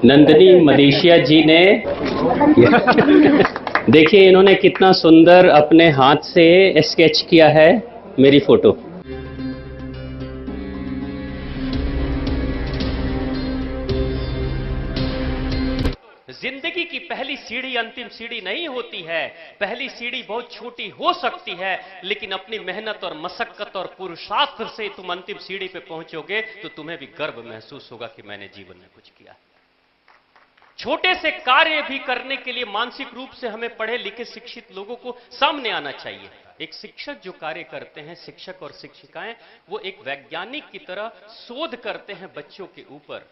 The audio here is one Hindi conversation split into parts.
नंदिनी मदेशिया जी ने देखिए इन्होंने कितना सुंदर अपने हाथ से स्केच किया है मेरी फोटो। जिंदगी की पहली सीढ़ी अंतिम सीढ़ी नहीं होती है। पहली सीढ़ी बहुत छोटी हो सकती है, लेकिन अपनी मेहनत और मशक्कत और पुरुषार्थ से तुम अंतिम सीढ़ी पे पहुंचोगे तो तुम्हें भी गर्व महसूस होगा कि मैंने जीवन में कुछ किया। छोटे से कार्य भी करने के लिए मानसिक रूप से हमें पढ़े लिखे शिक्षित लोगों को सामने आना चाहिए। एक शिक्षक जो कार्य करते हैं, शिक्षक और शिक्षिकाएं, वो एक वैज्ञानिक की तरह शोध करते हैं बच्चों के ऊपर,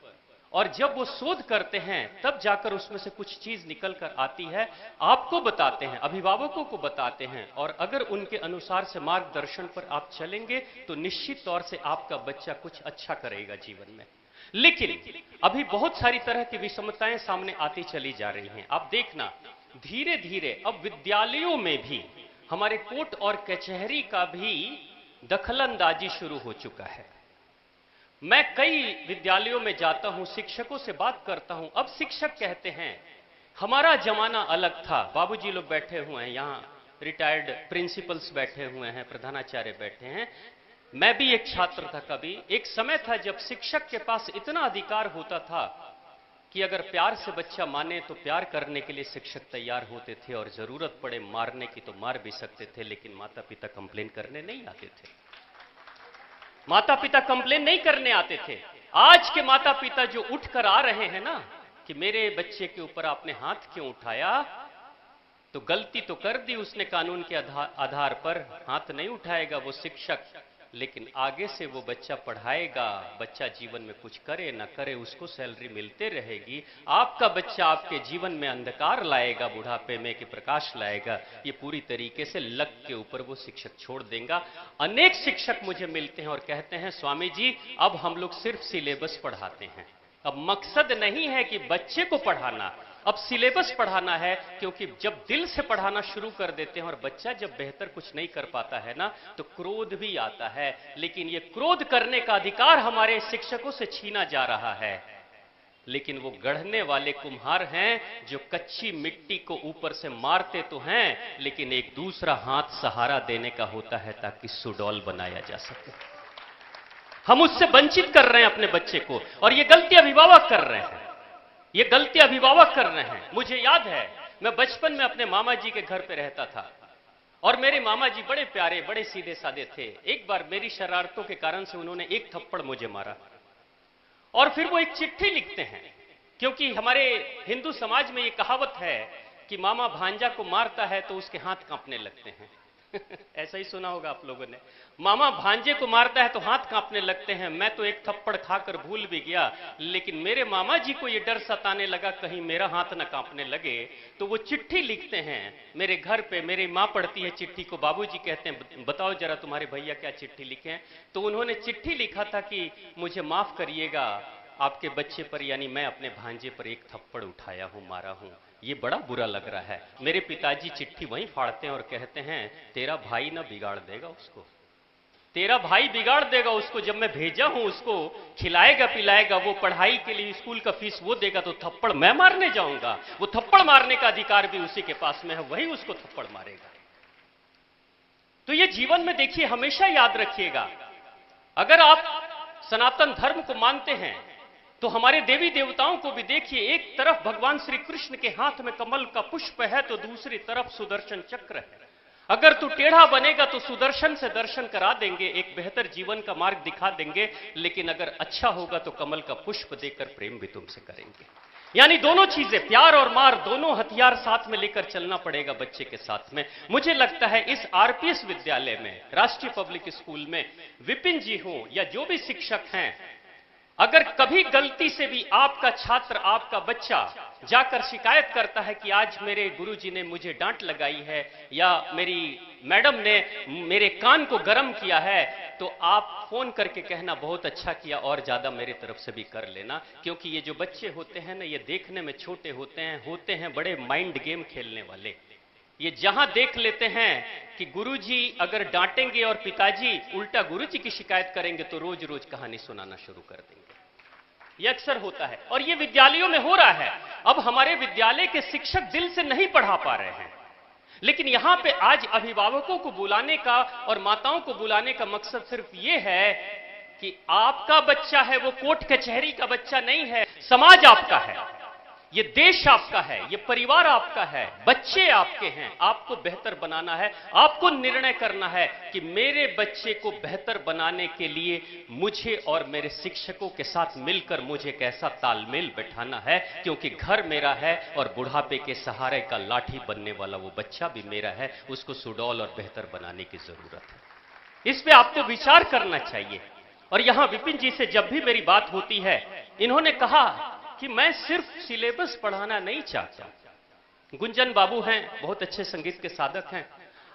और जब वो शोध करते हैं तब जाकर उसमें से कुछ चीज निकल कर आती है, आपको बताते हैं, अभिभावकों को बताते हैं, और अगर उनके अनुसार से मार्गदर्शन पर आप चलेंगे तो निश्चित तौर से आपका बच्चा कुछ अच्छा करेगा जीवन में। लेकिन अभी बहुत सारी तरह की विषमताएं सामने आती चली जा रही हैं। आप देखना धीरे धीरे अब विद्यालयों में भी हमारे कोर्ट और कचहरी का भी दखलंदाजी शुरू हो चुका है। मैं कई विद्यालयों में जाता हूं, शिक्षकों से बात करता हूं। अब शिक्षक कहते हैं हमारा जमाना अलग था, बाबूजी लोग बैठे हुए हैं यहां, रिटायर्ड प्रिंसिपल्स बैठे हुए हैं, प्रधानाचार्य बैठे हैं। मैं भी एक छात्र था। कभी एक समय था जब शिक्षक के पास इतना अधिकार होता था कि अगर प्यार से बच्चा माने तो प्यार करने के लिए शिक्षक तैयार होते थे, और जरूरत पड़े मारने की तो मार भी सकते थे, लेकिन माता पिता कंप्लेन करने नहीं आते थे। माता पिता कंप्लेन नहीं करने आते थे। आज के माता पिता जो उठकर आ रहे हैं ना कि मेरे बच्चे के ऊपर आपने हाथ क्यों उठाया, तो गलती तो कर दी उसने, कानून के आधार पर हाथ नहीं उठाएगा वो शिक्षक, लेकिन आगे से वो बच्चा पढ़ाएगा, बच्चा जीवन में कुछ करे ना करे उसको सैलरी मिलते रहेगी। आपका बच्चा आपके जीवन में अंधकार लाएगा, बुढ़ापे में कि प्रकाश लाएगा, ये पूरी तरीके से लक के ऊपर वो शिक्षक छोड़ देगा। अनेक शिक्षक मुझे मिलते हैं और कहते हैं स्वामी जी अब हम लोग सिर्फ सिलेबस पढ़ाते हैं, अब मकसद नहीं है कि बच्चे को पढ़ाना, अब सिलेबस पढ़ाना है। क्योंकि जब दिल से पढ़ाना शुरू कर देते हैं और बच्चा जब बेहतर कुछ नहीं कर पाता है ना तो क्रोध भी आता है, लेकिन ये क्रोध करने का अधिकार हमारे शिक्षकों से छीना जा रहा है। लेकिन वो गढ़ने वाले कुम्हार हैं जो कच्ची मिट्टी को ऊपर से मारते तो हैं, लेकिन एक दूसरा हाथ सहारा देने का होता है ताकि सुडौल बनाया जा सके। हम उससे वंचित कर रहे हैं अपने बच्चे को, और ये गलती अभिभावक कर रहे हैं, ये गलती अभिभावक कर रहे हैं। मुझे याद है मैं बचपन में अपने मामा जी के घर पे रहता था, और मेरे मामा जी बड़े प्यारे, बड़े सीधे साधे थे। एक बार मेरी शरारतों के कारण से उन्होंने एक थप्पड़ मुझे मारा, और फिर वो एक चिट्ठी लिखते हैं, क्योंकि हमारे हिंदू समाज में ये कहावत है कि मामा भांजा को मारता है तो उसके हाथ कांपने लगते हैं। ऐसा ही सुना होगा आप लोगों ने, मामा भांजे को मारता है तो हाथ कांपने लगते हैं। मैं तो एक थप्पड़ खाकर भूल भी गया, लेकिन मेरे मामा जी को यह डर सताने लगा कहीं मेरा हाथ न कांपने लगे, तो वो चिट्ठी लिखते हैं मेरे घर पे। मेरी मां पढ़ती है चिट्ठी को, बाबूजी कहते हैं बताओ जरा तुम्हारे भैया क्या चिट्ठी लिखे हैं। तो उन्होंने चिट्ठी लिखा था कि मुझे माफ करिएगा, आपके बच्चे पर यानी मैं अपने भांजे पर एक थप्पड़ उठाया हूं, मारा हूं, ये बड़ा बुरा लग रहा है। मेरे पिताजी चिट्ठी वहीं फाड़ते हैं और कहते हैं तेरा भाई ना बिगाड़ देगा उसको, तेरा भाई बिगाड़ देगा उसको। जब मैं भेजा हूं उसको खिलाएगा पिलाएगा, वो पढ़ाई के लिए स्कूल का फीस वो देगा, तो थप्पड़ मैं मारने जाऊंगा? वो थप्पड़ मारने का अधिकार भी उसी के पास में है, वही उसको थप्पड़ मारेगा। तो ये जीवन में देखिए हमेशा याद रखिएगा, अगर आप सनातन धर्म को मानते हैं तो हमारे देवी देवताओं को भी देखिए। एक तरफ भगवान श्री कृष्ण के हाथ में कमल का पुष्प है तो दूसरी तरफ सुदर्शन चक्र है। अगर तू टेढ़ा बनेगा तो सुदर्शन से दर्शन करा देंगे, एक बेहतर जीवन का मार्ग दिखा देंगे, लेकिन अगर अच्छा होगा तो कमल का पुष्प देकर प्रेम भी तुमसे करेंगे। यानी दोनों चीजें, प्यार और मार, दोनों हथियार साथ में लेकर चलना पड़ेगा बच्चे के साथ में। मुझे लगता है इस आरपीएस विद्यालय में, राष्ट्रीय पब्लिक स्कूल में, विपिन जी हो या जो भी शिक्षक हैं, अगर कभी गलती से भी आपका छात्र, आपका बच्चा जाकर शिकायत करता है कि आज मेरे गुरुजी ने मुझे डांट लगाई है या मेरी मैडम ने मेरे कान को गर्म किया है, तो आप फोन करके कहना बहुत अच्छा किया और ज्यादा मेरी तरफ से भी कर लेना। क्योंकि ये जो बच्चे होते हैं ना, ये देखने में छोटे होते हैं बड़े माइंड गेम खेलने वाले। ये जहां देख लेते हैं कि गुरुजी अगर डांटेंगे और पिताजी उल्टा गुरुजी की शिकायत करेंगे तो रोज रोज कहानी सुनाना शुरू कर देंगे। ये अक्सर होता है और ये विद्यालयों में हो रहा है। अब हमारे विद्यालय के शिक्षक दिल से नहीं पढ़ा पा रहे हैं, लेकिन यहां पे आज अभिभावकों को बुलाने का और माताओं को बुलाने का मकसद सिर्फ ये है कि आपका बच्चा है, वो कोर्ट कचहरी का बच्चा नहीं है। समाज आपका है, ये देश आपका है, ये परिवार आपका है, बच्चे आपके हैं। आपको बेहतर बनाना है, आपको निर्णय करना है कि मेरे बच्चे को बेहतर बनाने के लिए मुझे और मेरे शिक्षकों के साथ मिलकर मुझे कैसा तालमेल बैठाना है, क्योंकि घर मेरा है और बुढ़ापे के सहारे का लाठी बनने वाला वो बच्चा भी मेरा है। उसको सुडौल और बेहतर बनाने की जरूरत है। इस पे आपको विचार करना चाहिए। और यहां विपिन जी से जब भी मेरी बात होती है, इन्होंने कहा कि मैं सिर्फ सिलेबस पढ़ाना नहीं चाहता। गुंजन बाबू हैं, बहुत अच्छे संगीत के साधक हैं।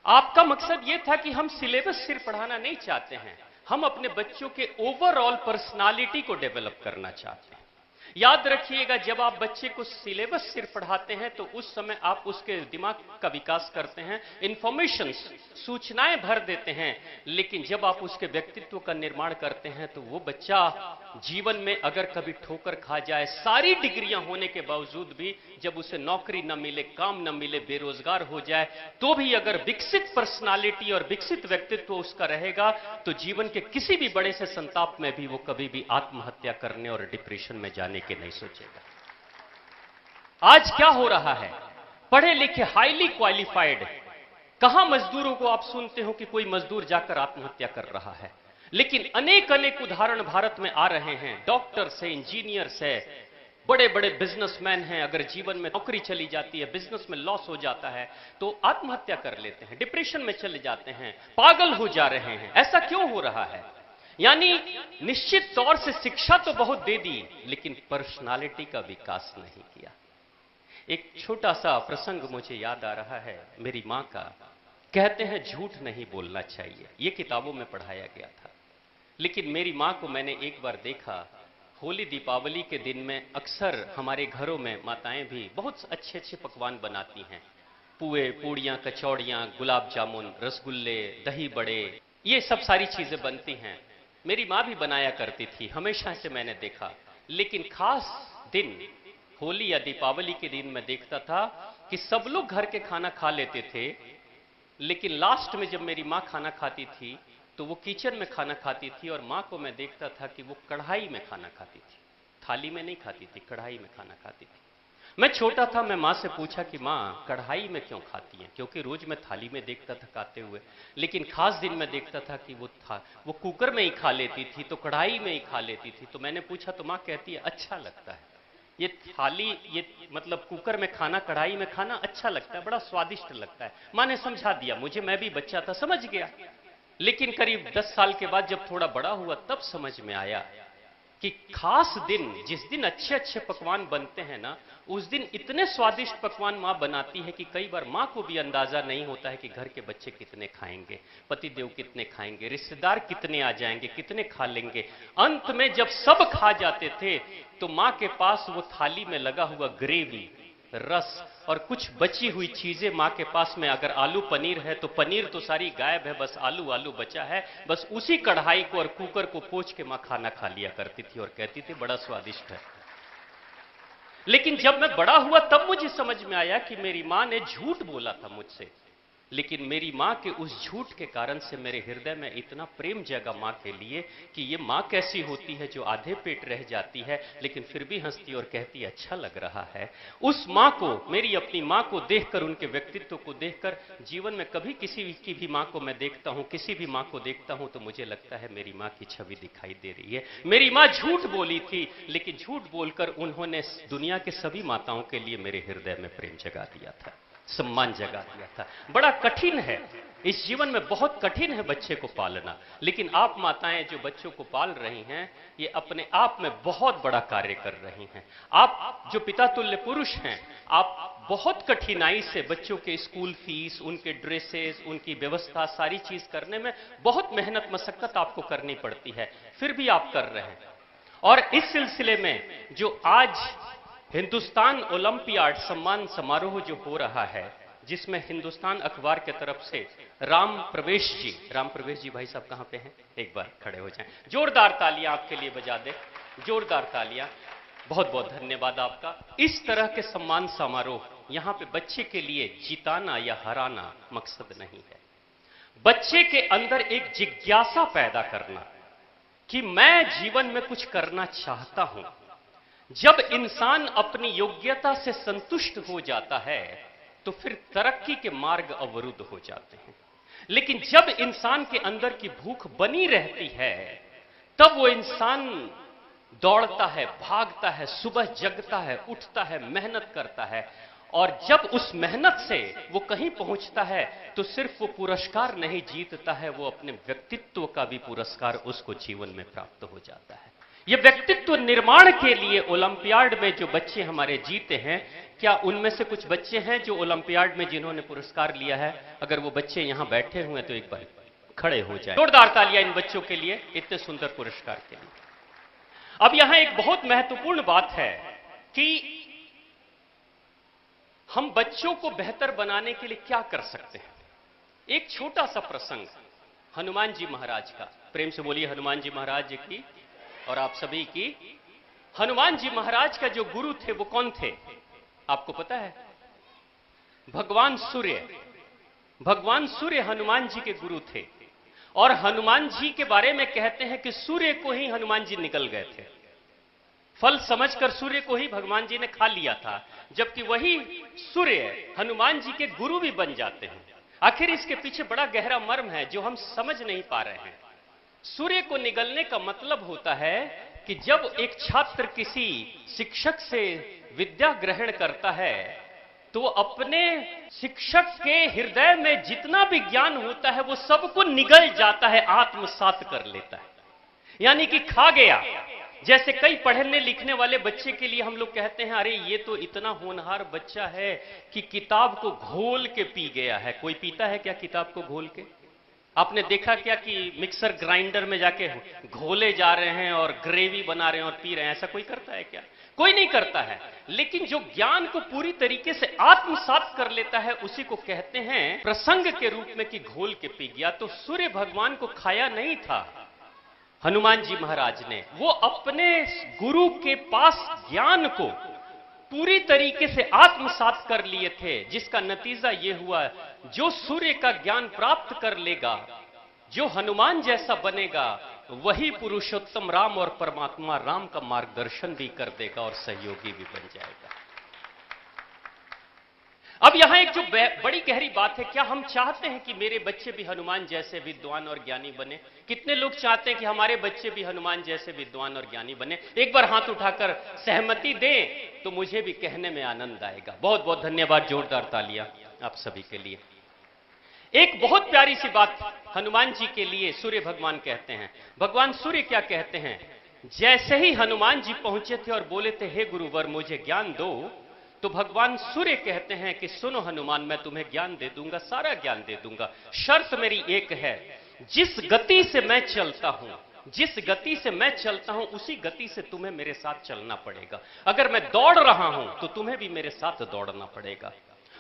आपका मकसद यह था कि हम सिलेबस सिर्फ पढ़ाना नहीं चाहते हैं, हम अपने बच्चों के ओवरऑल पर्सनालिटी को डेवलप करना चाहते हैं। याद रखिएगा, जब आप बच्चे को सिलेबस सिर्फ पढ़ाते हैं तो उस समय आप उसके दिमाग का विकास करते हैं, इंफॉर्मेशन, सूचनाएं भर देते हैं। लेकिन जब आप उसके व्यक्तित्व का निर्माण करते हैं तो वो बच्चा जीवन में अगर कभी ठोकर खा जाए, सारी डिग्रियां होने के बावजूद भी जब उसे नौकरी न मिले, काम न मिले, बेरोजगार हो जाए, तो भी अगर विकसित पर्सनालिटी और विकसित व्यक्तित्व उसका रहेगा तो जीवन के किसी भी बड़े से संताप में भी वो कभी भी आत्महत्या करने और डिप्रेशन में जाने के नहीं सोचेगा। आज क्या हो रहा है, पढ़े लिखे हाईली क्वालिफाइड, कहां मजदूरों को आप सुनते हो कि कोई मजदूर जाकर आत्महत्या कर रहा है। लेकिन अनेक अनेक उदाहरण भारत में आ रहे हैं। डॉक्टर्स है, इंजीनियर्स है, बड़े बड़े बिजनेसमैन हैं, अगर जीवन में नौकरी चली जाती है, बिजनेस में लॉस हो जाता है तो आत्महत्या कर लेते हैं, डिप्रेशन में चले जाते हैं, पागल हो जा रहे हैं। ऐसा क्यों हो रहा है? यानी निश्चित तौर से शिक्षा तो बहुत दे दी, लेकिन पर्सनालिटी का विकास नहीं किया। एक छोटा सा प्रसंग मुझे याद आ रहा है मेरी मां का। कहते हैं झूठ नहीं बोलना चाहिए, यह किताबों में पढ़ाया गया था। लेकिन मेरी मां को मैंने एक बार देखा, होली दीपावली के दिन में अक्सर हमारे घरों में माताएं भी बहुत अच्छे अच्छे पकवान बनाती हैं। पुए, पूड़ियां, कचौड़ियां, गुलाब जामुन, रसगुल्ले, दही बड़े, ये सब सारी चीजें बनती हैं। मेरी मां भी बनाया करती थी, हमेशा से मैंने देखा। लेकिन खास दिन होली या दीपावली के दिन मैं देखता था कि सब लोग घर के खाना खा लेते थे, लेकिन लास्ट में जब मेरी मां खाना खाती थी तो वो किचन में खाना खाती थी और मां को मैं देखता था कि वो कढ़ाई में खाना खाती थी, थाली में नहीं खाती थी, कढ़ाई में खाना खाती थी। मैं छोटा था, मैं मां से पूछा कि मां कढ़ाई में क्यों खाती हैं, क्योंकि रोज मैं थाली में देखता था खाते हुए, लेकिन खास दिन में देखता था कि वो कुकर में ही खा लेती थी, तो कढ़ाई में ही खा लेती थी। तो मैंने पूछा तो मां कहती है अच्छा लगता है ये थाली, ये मतलब कुकर में खाना, कढ़ाई में खाना अच्छा लगता है, बड़ा स्वादिष्ट लगता है। मां ने समझा दिया मुझे, मैं भी बच्चा था, समझ गया। लेकिन करीब 10 साल के बाद जब थोड़ा बड़ा हुआ तब समझ में आया कि खास दिन, जिस दिन अच्छे अच्छे पकवान बनते हैं ना, उस दिन इतने स्वादिष्ट पकवान मां बनाती है कि कई बार मां को भी अंदाजा नहीं होता है कि घर के बच्चे कितने खाएंगे, पतिदेव कितने खाएंगे, रिश्तेदार कितने आ जाएंगे, कितने खा लेंगे। अंत में जब सब खा जाते थे तो मां के पास वो थाली में लगा हुआ ग्रेवी, रस और कुछ बची हुई चीजें मां के पास में, अगर आलू पनीर है तो पनीर तो सारी गायब है, बस आलू आलू बचा है, बस उसी कढ़ाई को और कुकर को पोंछ के मां खाना खा लिया करती थी और कहती थी बड़ा स्वादिष्ट है। लेकिन जब मैं बड़ा हुआ तब मुझे समझ में आया कि मेरी मां ने झूठ बोला था मुझसे, लेकिन मेरी मां के उस झूठ के कारण से मेरे हृदय में इतना प्रेम जगा मां के लिए कि ये मां कैसी होती है जो आधे पेट रह जाती है लेकिन फिर भी हंसती और कहती अच्छा लग रहा है। उस मां को, मेरी अपनी मां को देखकर, उनके व्यक्तित्व को देखकर जीवन में कभी किसी की भी मां को मैं देखता हूं, किसी भी मां को देखता हूं तो मुझे लगता है मेरी मां की छवि दिखाई दे रही है। मेरी मां झूठ बोली थी, लेकिन झूठ बोलकर उन्होंने दुनिया के सभी माताओं के लिए मेरे हृदय में प्रेम जगा दिया था, सम्मान जगा दिया था। बड़ा कठिन है, इस जीवन में बहुत कठिन है बच्चे को पालना, लेकिन आप माताएं जो बच्चों को पाल रही हैं ये अपने आप में बहुत बड़ा कार्य कर रही हैं। आप जो पिता तुल्य पुरुष हैं, आप बहुत कठिनाई से बच्चों के स्कूल फीस, उनके ड्रेसेस, उनकी व्यवस्था, सारी चीज करने में बहुत मेहनत मशक्कत आपको करनी पड़ती है, फिर भी आप कर रहे हैं। और इस सिलसिले में जो आज हिंदुस्तान ओलंपियाड सम्मान समारोह जो हो रहा है, जिसमें हिंदुस्तान अखबार के तरफ से राम प्रवेश जी भाई साहब कहां पे हैं, एक बार खड़े हो जाएं, जोरदार तालियां आपके लिए बजा दे। जोरदार तालियां। बहुत बहुत धन्यवाद आपका। इस तरह के सम्मान समारोह यहां पे बच्चे के लिए जिताना या हराना मकसद नहीं है। बच्चे के अंदर एक जिज्ञासा पैदा करना कि मैं जीवन में कुछ करना चाहता हूं। जब इंसान अपनी योग्यता से संतुष्ट हो जाता है तो फिर तरक्की के मार्ग अवरुद्ध हो जाते हैं। लेकिन जब इंसान के अंदर की भूख बनी रहती है तब वो इंसान दौड़ता है, भागता है, सुबह जगता है, उठता है, मेहनत करता है, और जब उस मेहनत से वो कहीं पहुंचता है तो सिर्फ वो पुरस्कार नहीं जीतता है, वो अपने व्यक्तित्व का भी पुरस्कार उसको जीवन में प्राप्त हो जाता है। ये व्यक्तित्व निर्माण के लिए ओलंपियाड में जो बच्चे हमारे जीते हैं, क्या उनमें से कुछ बच्चे हैं जो ओलंपियाड में जिन्होंने पुरस्कार लिया है? अगर वो बच्चे यहां बैठे हुए हैं तो एक बार खड़े हो जाए। जोरदार तालियां इन बच्चों के लिए, इतने सुंदर पुरस्कार के लिए। अब यहां एक बहुत महत्वपूर्ण बात है कि हम बच्चों को बेहतर बनाने के लिए क्या कर सकते हैं। एक छोटा सा प्रसंग हनुमान जी महाराज का, प्रेम से बोलिए हनुमान जी महाराज की और आप सभी की। हनुमान जी महाराज का जो गुरु थे वो कौन थे आपको पता है? भगवान सूर्य। भगवान सूर्य हनुमान जी के गुरु थे और हनुमान जी के बारे में कहते हैं कि सूर्य को ही हनुमान जी निकल गए थे। फल समझकर सूर्य को ही भगवान जी ने खा लिया था, जबकि वही सूर्य हनुमान जी के गुरु भी बन जाते हैं। आखिर इसके पीछे बड़ा गहरा मर्म है जो हम समझ नहीं पा रहे हैं। सूर्य को निगलने का मतलब होता है कि जब एक छात्र किसी शिक्षक से विद्या ग्रहण करता है तो अपने शिक्षक के हृदय में जितना भी ज्ञान होता है वो सबको निगल जाता है, आत्मसात कर लेता है, यानी कि खा गया। जैसे कई पढ़ने लिखने वाले बच्चे के लिए हम लोग कहते हैं अरे ये तो इतना होनहार बच्चा है कि किताब को घोल के पी गया है। कोई पीता है क्या किताब को घोल के? आपने देखा क्या कि मिक्सर ग्राइंडर में जाके घोले जा रहे हैं और ग्रेवी बना रहे हैं और पी रहे हैं? ऐसा कोई करता है क्या? कोई नहीं करता है। लेकिन जो ज्ञान को पूरी तरीके से आत्मसात कर लेता है उसी को कहते हैं प्रसंग के रूप में कि घोल के पी गया। तो सूर्य भगवान को खाया नहीं था हनुमान जी महाराज ने, वो अपने गुरु के पास ज्ञान को पूरी तरीके से आत्मसात कर लिए थे, जिसका नतीजा यह हुआ जो सूर्य का ज्ञान प्राप्त कर लेगा, जो हनुमान जैसा बनेगा, वही पुरुषोत्तम राम और परमात्मा राम का मार्गदर्शन भी कर देगा और सहयोगी भी बन जाएगा। अब यहां एक जो बड़ी गहरी बात है, क्या हम चाहते हैं कि मेरे बच्चे भी हनुमान जैसे विद्वान और ज्ञानी बने? कितने लोग चाहते हैं कि हमारे बच्चे भी हनुमान जैसे विद्वान और ज्ञानी बने? एक बार हाथ उठाकर सहमति दें तो मुझे भी कहने में आनंद आएगा। बहुत बहुत धन्यवाद, जोरदार तालियां आप सभी के लिए। एक बहुत प्यारी सी बात हनुमान जी के लिए सूर्य भगवान कहते हैं। भगवान सूर्य क्या कहते हैं? जैसे ही हनुमान जी पहुंचे थे और बोले थे हे गुरुवर मुझे ज्ञान दो, तो भगवान सूर्य कहते हैं कि सुनो हनुमान, मैं तुम्हें ज्ञान दे दूंगा, सारा ज्ञान दे दूंगा। शर्त मेरी एक है, जिस गति से मैं चलता हूं, जिस गति से मैं चलता हूं उसी गति से तुम्हें मेरे साथ चलना पड़ेगा। अगर मैं दौड़ रहा हूं तो तुम्हें भी मेरे साथ दौड़ना पड़ेगा।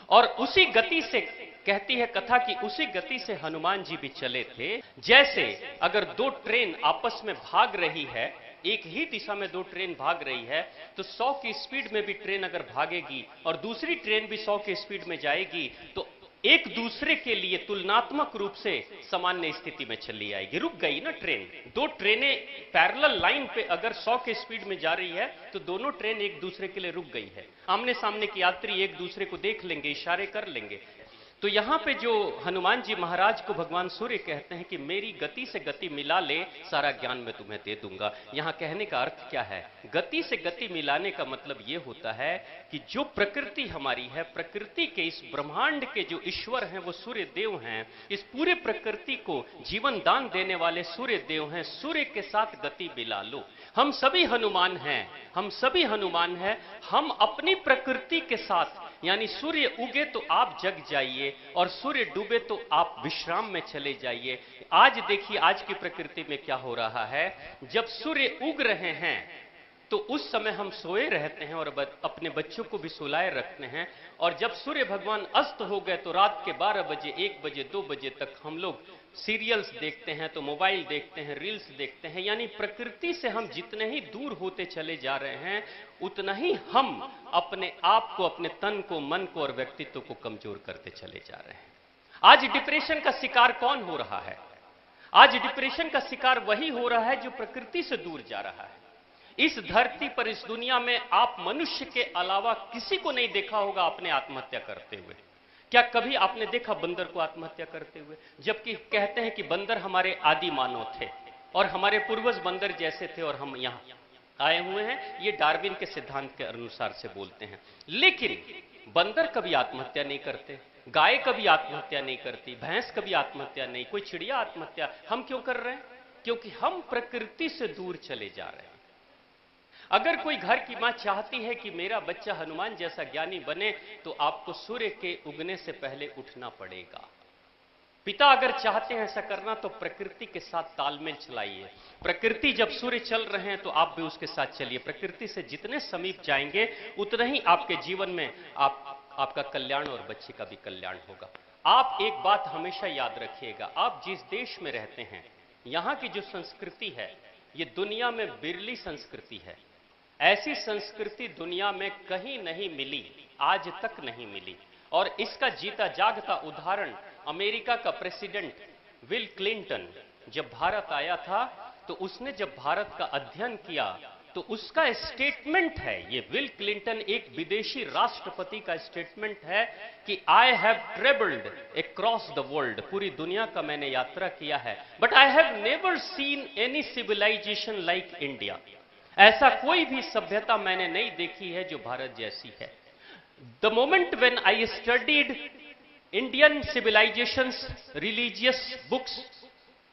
और उसी गति से, कहती है कथा कि उसी गति से हनुमान जी भी चले थे। जैसे अगर दो ट्रेन आपस में भाग रही है, एक ही दिशा में दो ट्रेन भाग रही है, तो 100 की स्पीड में भी ट्रेन अगर भागेगी और दूसरी ट्रेन भी 100 की स्पीड में जाएगी तो एक दूसरे के लिए तुलनात्मक रूप से सामान्य स्थिति में चली आएगी। रुक गई ना ट्रेन। दो ट्रेनें पैरेलल लाइन पे अगर 100 के स्पीड में जा रही है तो दोनों ट्रेन एक दूसरे के लिए रुक गई है। आमने सामने के यात्री एक दूसरे को देख लेंगे, इशारे कर लेंगे। तो यहां पे जो हनुमान जी महाराज को भगवान सूर्य कहते हैं कि मेरी गति से गति मिला ले, सारा ज्ञान मैं तुम्हें दे दूंगा। यहां कहने का अर्थ क्या है? गति से गति मिलाने का मतलब यह होता है कि जो प्रकृति हमारी है, प्रकृति के इस ब्रह्मांड के जो ईश्वर हैं वो सूर्य देव हैं। इस पूरे प्रकृति को जीवन दान देने वाले सूर्य देव हैं। सूर्य के साथ गति मिला लो। हम सभी हनुमान हैं, हम सभी हनुमान हैं। हम अपनी प्रकृति के साथ, यानी सूर्य उगे तो आप जग जाइए और सूर्य डूबे तो आप विश्राम में चले जाइए। आज देखिए आज की प्रकृति में क्या हो रहा है। जब सूर्य उग रहे हैं तो उस समय हम सोए रहते हैं और अपने बच्चों को भी सुलाए रखते हैं, और जब सूर्य भगवान अस्त हो गए तो रात के 12 बजे, 1 बजे, 2 बजे तक हम लोग सीरियल्स देखते हैं, तो मोबाइल देखते हैं, रील्स देखते हैं। यानी प्रकृति से हम जितने ही दूर होते चले जा रहे हैं, उतना ही हम अपने आप को, अपने तन को, मन को और व्यक्तित्व को कमजोर करते चले जा रहे हैं। आज डिप्रेशन का शिकार कौन हो रहा है? आज डिप्रेशन का शिकार वही हो रहा है जो प्रकृति से दूर जा रहा है। इस धरती पर, इस दुनिया में आप मनुष्य के अलावा किसी को नहीं देखा होगा अपने आत्महत्या करते हुए। क्या कभी आपने देखा बंदर को आत्महत्या करते हुए? जबकि कहते हैं कि बंदर हमारे आदि मानव थे और हमारे पूर्वज बंदर जैसे थे और हम यहां आए हुए हैं, ये डार्विन के सिद्धांत के अनुसार से बोलते हैं। लेकिन बंदर कभी आत्महत्या नहीं करते, गाय कभी आत्महत्या नहीं करती, भैंस कभी आत्महत्या नहीं, कोई चिड़िया आत्महत्या। हम क्यों कर रहे हैं? क्योंकि हम प्रकृति से दूर चले जा रहे हैं। अगर कोई घर की मां चाहती है कि मेरा बच्चा हनुमान जैसा ज्ञानी बने, तो आपको सूर्य के उगने से पहले उठना पड़ेगा। पिता अगर चाहते हैं ऐसा करना, तो प्रकृति के साथ तालमेल चलाइए। प्रकृति जब सूर्य चल रहे हैं तो आप भी उसके साथ चलिए। प्रकृति से जितने समीप जाएंगे, उतना ही आपके जीवन में आपका कल्याण और बच्चे का भी कल्याण होगा। आप एक बात हमेशा याद रखिएगा, आप जिस देश में रहते हैं, यहां की जो संस्कृति है, ये दुनिया में बिरली संस्कृति है। ऐसी संस्कृति दुनिया में कहीं नहीं मिली, आज तक नहीं मिली। और इसका जीता जागता उदाहरण अमेरिका का प्रेसिडेंट विल क्लिंटन जब भारत आया था, तो उसने जब भारत का अध्ययन किया, तो उसका स्टेटमेंट है, ये विल क्लिंटन एक विदेशी राष्ट्रपति का स्टेटमेंट है कि I have travelled across the world, पूरी दुनिया का मैंने यात्रा किया है, but I have never seen any civilisation like India. ऐसा कोई भी सभ्यता मैंने नहीं देखी है जो भारत जैसी है। The moment when I studied Indian civilisations, religious books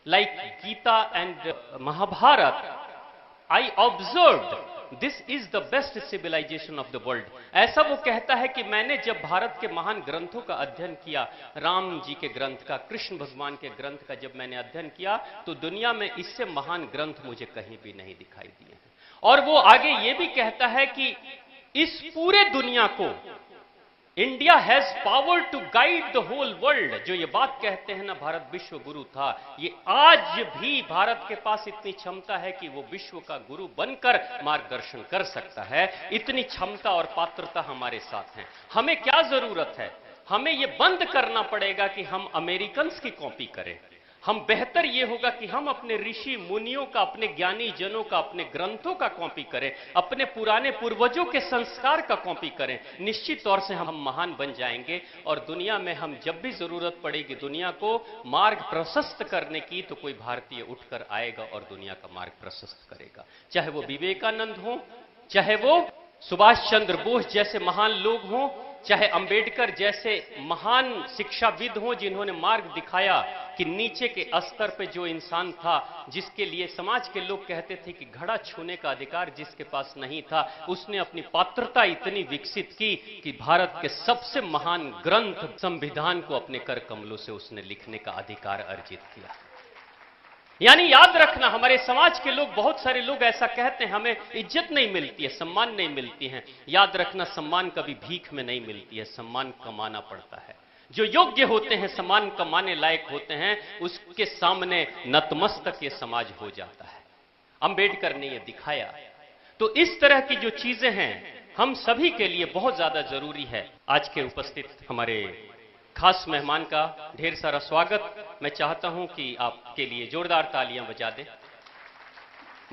like Gita and Mahabharata, I observed this is the best civilisation of the world. ऐसा वो कहता है कि मैंने जब भारत के महान ग्रंथों का अध्ययन किया, राम जी के ग्रंथ का, कृष्ण भगवान के ग्रंथ का जब मैंने अध्ययन किया, तो दुनिया में इससे महान ग्रंथ मुझे कहीं भी नहीं दिखाई दिए। और वो आगे ये भी कहता है कि इस पूरे दुनिया को India has power to guide the whole world. जो ये बात कहते हैं ना, भारत विश्व गुरु था, ये आज भी भारत के पास इतनी क्षमता है कि वो विश्व का गुरु बनकर मार्गदर्शन कर सकता है। इतनी क्षमता और पात्रता हमारे साथ है। हमें क्या जरूरत है? हमें ये बंद करना पड़ेगा कि हम अमेरिकन्स की कॉपी करें। हम बेहतर ये होगा कि हम अपने ऋषि मुनियों का, अपने ज्ञानी जनों का, अपने ग्रंथों का कॉपी करें, अपने पुराने पूर्वजों के संस्कार का कॉपी करें। निश्चित तौर से हम महान बन जाएंगे और दुनिया में हम जब भी जरूरत पड़ेगी दुनिया को मार्ग प्रशस्त करने की, तो कोई भारतीय उठकर आएगा और दुनिया का मार्ग प्रशस्त करेगा। चाहे वो विवेकानंद हो, चाहे वो सुभाष चंद्र बोस जैसे महान लोग हों, चाहे अंबेडकर जैसे महान शिक्षाविद हों, जिन्होंने मार्ग दिखाया कि नीचे के स्तर पे जो इंसान था, जिसके लिए समाज के लोग कहते थे कि घड़ा छूने का अधिकार जिसके पास नहीं था, उसने अपनी पात्रता इतनी विकसित की कि भारत के सबसे महान ग्रंथ संविधान को अपने कर कमलों से उसने लिखने का अधिकार अर्जित किया। यानी याद रखना, हमारे समाज के लोग, बहुत सारे लोग ऐसा कहते हैं हमें इज्जत नहीं मिलती है, सम्मान नहीं मिलती है। याद रखना, सम्मान कभी भीख में नहीं मिलती है, सम्मान कमाना पड़ता है। जो योग्य होते हैं, सम्मान कमाने लायक होते हैं, उसके सामने नतमस्तक ये समाज हो जाता है। अंबेडकर ने ये दिखाया। तो इस तरह की जो चीजें हैं, हम सभी के लिए बहुत ज्यादा जरूरी है। आज के उपस्थित हमारे खास मेहमान का ढेर सारा स्वागत। मैं चाहता हूं कि आपके लिए जोरदार तालियां बजा दें।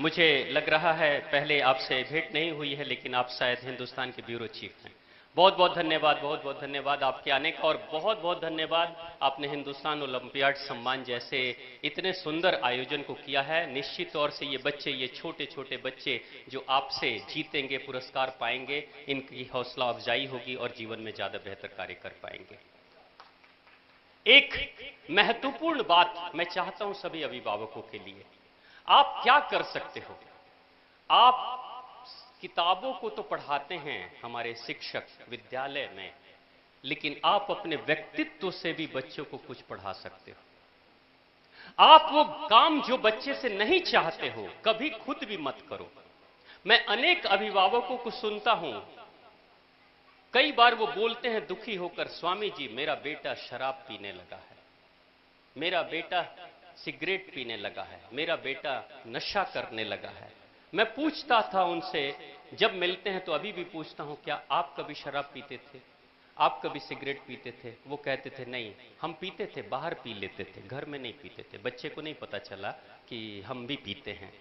मुझे लग रहा है पहले आपसे भेंट नहीं हुई है, लेकिन आप शायद हिंदुस्तान के ब्यूरो चीफ हैं। बहुत बहुत धन्यवाद, बहुत बहुत धन्यवाद आपके आने का, और बहुत बहुत धन्यवाद आपने हिंदुस्तान ओलंपियाड सम्मान जैसे इतने सुंदर आयोजन को किया है। निश्चित तौर से ये बच्चे, ये छोटे छोटे बच्चे जो आपसे जीतेंगे, पुरस्कार पाएंगे, इनकी हौसला अफजाई होगी और जीवन में ज्यादा बेहतर कार्य कर पाएंगे। एक महत्वपूर्ण बात मैं चाहता हूं सभी अभिभावकों के लिए, आप क्या कर सकते हो? आप किताबों को तो पढ़ाते हैं हमारे शिक्षक विद्यालय में, लेकिन आप अपने व्यक्तित्व से भी बच्चों को कुछ पढ़ा सकते हो। आप वो काम जो बच्चे से नहीं चाहते हो, कभी खुद भी मत करो। मैं अनेक अभिभावकों को सुनता हूं, कई बार वो बोलते हैं दुखी होकर, स्वामी जी मेरा बेटा शराब पीने लगा है, मेरा बेटा सिगरेट पीने लगा है, मेरा बेटा नशा करने लगा है। मैं पूछता था उनसे, जब मिलते हैं तो अभी भी पूछता हूं, क्या आप कभी शराब पीते थे, आप कभी सिगरेट पीते थे? वो कहते थे नहीं, हम पीते थे, बाहर पी लेते थे, घर में नहीं पीते थे, बच्चे को नहीं पता चला कि हम भी पीते हैं।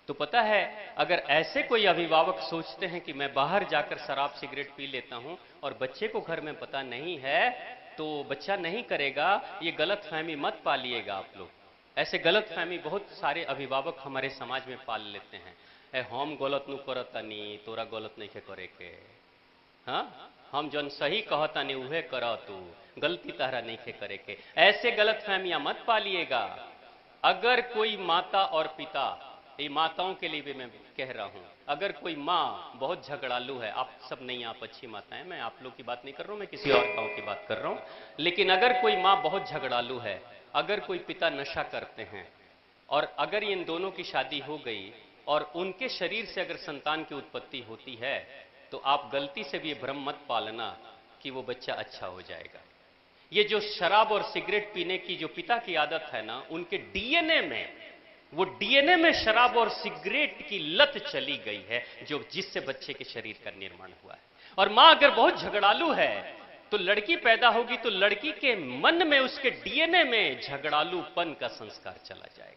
तो पता है, अगर ऐसे कोई अभिभावक सोचते हैं कि मैं बाहर जाकर शराब सिगरेट पी लेता हूं और बच्चे को घर में पता नहीं है, तो बच्चा नहीं करेगा, ये गलतफहमी मत पालिएगा आप लोग। ऐसे गलतफहमी बहुत सारे अभिभावक हमारे समाज में पाल लेते हैं। हम गलत नु करतानी, तोरा गलत नहीं के करे के, हाँ हम जन सही कहतानी उहे करा, तू गलती तारा नहीं के करे के। ऐसे गलतफहमियां मत पालिएगा। अगर कोई माता और पिता, ये माताओं के लिए भी मैं कह रहा हूं, अगर कोई माँ बहुत झगड़ालू है, आप सब नहीं, आप अच्छी माताएं, मैं आप लोग की बात नहीं कर रहा हूं, मैं किसी और गांव की बात कर रहा हूं, लेकिन अगर कोई माँ बहुत झगड़ालू है, अगर कोई पिता नशा करते हैं, और अगर इन दोनों की शादी हो गई और उनके शरीर से अगर संतान की उत्पत्ति होती है, तो आप गलती से भी ये भ्रम मत पालना कि वो बच्चा अच्छा हो जाएगा। ये जो शराब और सिगरेट पीने की जो पिता की आदत है ना, उनके डीएनए में, वो डीएनए में शराब और सिगरेट की लत चली गई है, जो जिससे बच्चे के शरीर का निर्माण हुआ है। और मां अगर बहुत झगड़ालू है, तो लड़की पैदा होगी तो लड़की के मन में, उसके डीएनए में झगड़ालूपन का संस्कार चला जाएगा।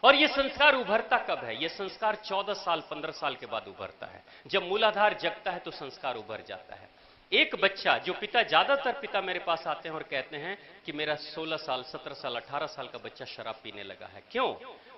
और यह संस्कार उभरता कब है? यह संस्कार 14 साल 15 साल के बाद उभरता है। जब मूलाधार जगता है तो संस्कार उभर जाता है। एक बच्चा, जो पिता, ज्यादातर पिता मेरे पास आते हैं और कहते हैं कि मेरा 16 साल 17 साल 18 साल का बच्चा शराब पीने लगा है। क्यों?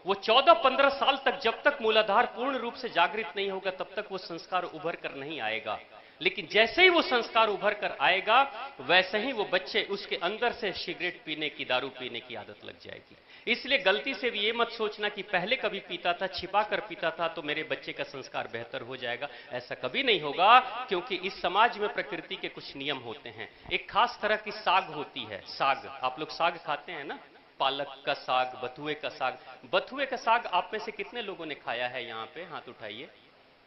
वो 14-15 साल तक, जब तक मूलाधार पूर्ण रूप से जागृत नहीं होगा, तब तक वो संस्कार उभर कर नहीं आएगा। लेकिन जैसे ही वो संस्कार उभर कर आएगा, वैसे ही वो बच्चे, उसके अंदर से सिगरेट पीने की, दारू पीने की आदत लग जाएगी। इसलिए गलती से भी ये मत सोचना कि पहले कभी पीता था, छिपा कर पीता था, तो मेरे बच्चे का संस्कार बेहतर हो जाएगा। ऐसा कभी नहीं होगा, क्योंकि इस समाज में प्रकृति के कुछ नियम होते हैं। एक खास तरह की साग होती है, साग, आप लोग साग खाते हैं ना, पालक का साग, बथुए का साग। बथुए का साग आप में से कितने लोगों ने खाया है? यहां पे हाथ उठाइए।